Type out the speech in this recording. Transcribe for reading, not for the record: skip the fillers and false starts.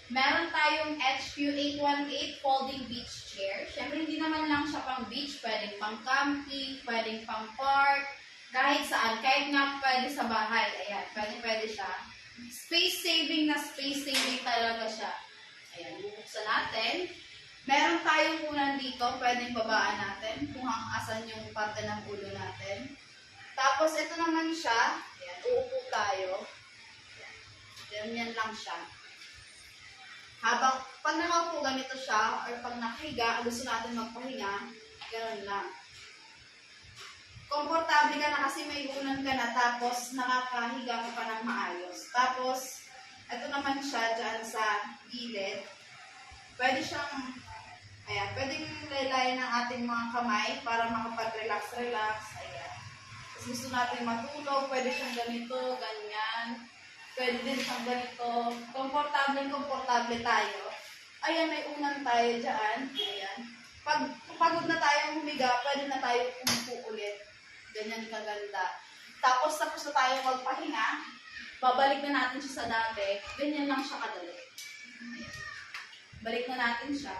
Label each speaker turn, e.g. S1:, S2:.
S1: Meron tayong HQ818 folding beach chair. Siyempre, hindi naman lang siya pang beach. Pwedeng pang camping, pwedeng pang park, kahit saan. Kahit nga pwede sa bahay. Ayan, pwede siya. Space saving talaga siya. Ayan, bubuksan natin. Meron tayong unan dito, pwedeng babaan natin kung asan yung parte ng ulo natin. Tapos, ito naman siya. Ayan, uupo tayo. Ayan, yan lang siya. Pag nakaupo ganito siya, or pag nakahiga, gusto natin magpahinga, ganoon lang. Komportable ka na kasi may unan ka na, tapos nakakahiga ka pa ng maayos. Tapos, ito naman siya dyan sa gilid. Pwede siyang, ayan, pwedeng laylayan ng ating mga kamay para makapag-relax-relax. Ayan. Tapos gusto natin matulog, pwede siyang ganito, ganyan. Pwede din siyang ganito. Komportable tayo. Ayan, may unan tayo dyan. Ayan. Pag pagod na tayong humiga, pwede na tayo umupo ulit. Ganyan kaganda. Tapos na tayo magpahinga. Babalik na natin siya sa dati. Ganyan lang siya kadali. Ayan. Balik na natin siya.